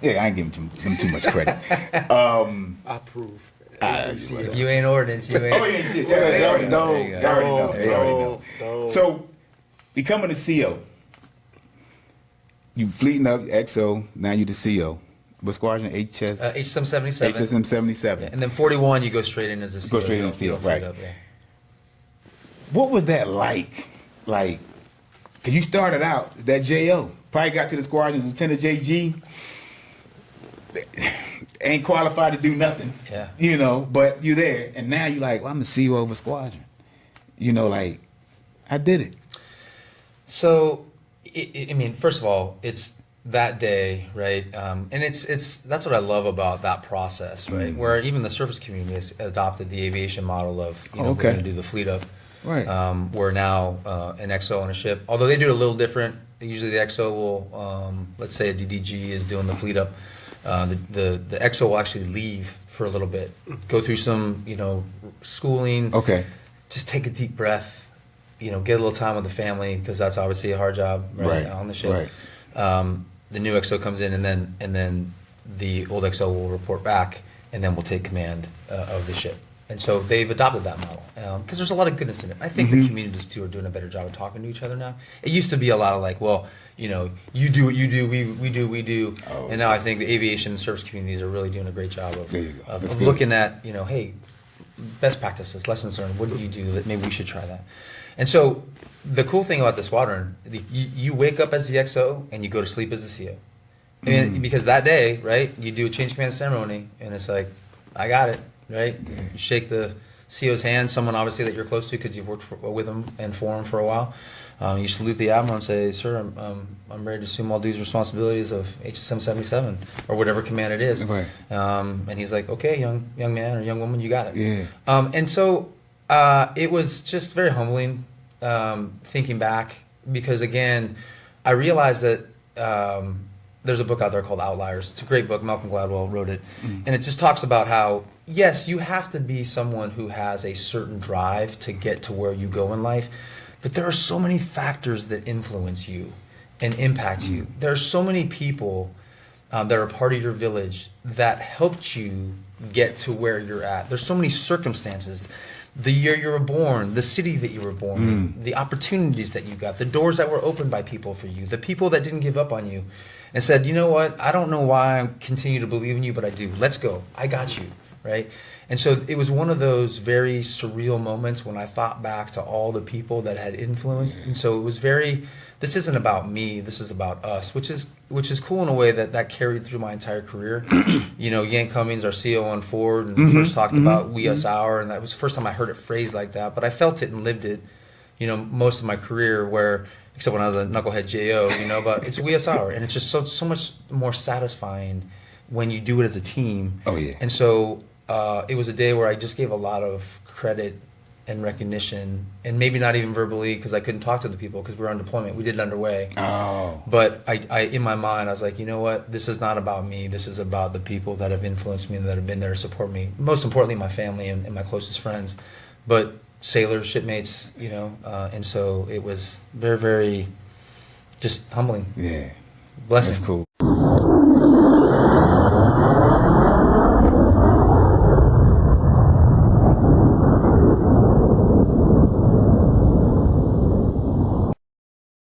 Yeah, I ain't giving him too much credit. I approve. You ain't ordinance. You ain't. Oh yeah, shit. They already know. They already know. They already know. Don't. So, becoming a CO, you fleeting up XO. Now you the CO. What squadron? HS. HSM 77. HSM 77. And then 41, you go straight in as a CO. Go straight in as a CO, right. Up, yeah. What was that like? Like, cause you started out that JO. Probably got to the squadron, Lieutenant JG. Ain't qualified to do nothing. Yeah. You know, but you there, and now you like, well, I'm the CO of a squadron. You know, like, I did it. So, I mean, first of all, it's that day, right? And it's that's what I love about that process, right? Where even the surface community has adopted the aviation model of, you know, we're going to do the fleet up. Right. We're now an XO on a ship, although they do it a little different. Usually the XO will, let's say a DDG is doing the fleet up. The XO will actually leave for a little bit, go through some, you know, schooling. Okay. Just take a deep breath, you know, get a little time with the family, because that's obviously a hard job right. on the ship. Right. The new XO comes in, and then the old XO will report back, and then we'll take command of the ship. And so they've adopted that model because there's a lot of goodness in it. I think the communities too are doing a better job of talking to each other now. It used to be a lot of like, well, you know, you do what you do, we do we do, and now I think the aviation and service communities are really doing a great job of looking at, you know, hey, best practices, lessons learned. What do you do? That maybe we should try that. And so the cool thing about the squadron, you wake up as the XO and you go to sleep as the CO. I mean, because that day, right, you do a change command ceremony, and it's like, I got it. Right, you shake the CO's hand, someone obviously that you're close to because you've worked with him and for him for a while. You salute the admiral and say, "Sir, I'm ready to assume all duties and responsibilities of HSM 77 or whatever command it is." Right. And he's like, "Okay, young man or young woman, you got it." Yeah. And so it was just very humbling thinking back, because again, I realized that. There's a book out there called Outliers. It's a great book. Malcolm Gladwell wrote it. And it just talks about how, yes, you have to be someone who has a certain drive to get to where you go in life, but there are so many factors that influence you and impact you. There are so many people that are part of your village that helped you get to where you're at. There's so many circumstances. The year you were born, the city that you were born in, the opportunities that you got, the doors that were opened by people for you, the people that didn't give up on you and said, you know what, I don't know why I continue to believe in you, but I do. Let's go. I got you, right? And so it was one of those very surreal moments when I thought back to all the people that had influenced. And so it was very, this isn't about me, this is about us, which is cool in a way that carried through my entire career. You know, Yank Cummings, our CO on Ford, and first talked about we, us, our, and that was the first time I heard it phrased like that, but I felt it and lived it, you know, most of my career, where, except when I was a knucklehead JO, you know, but it's we, us, our, and it's just so much more satisfying when you do it as a team. Oh, yeah. And so it was a day where I just gave a lot of credit and recognition, and maybe not even verbally, because I couldn't talk to the people because we were on deployment. We did it underway. Oh. But I, in my mind, I was like, you know what? This is not about me. This is about the people that have influenced me and that have been there to support me. Most importantly, my family and my closest friends. But sailors, shipmates, you know, and so it was very, very just humbling. Yeah. Blessing. That's cool.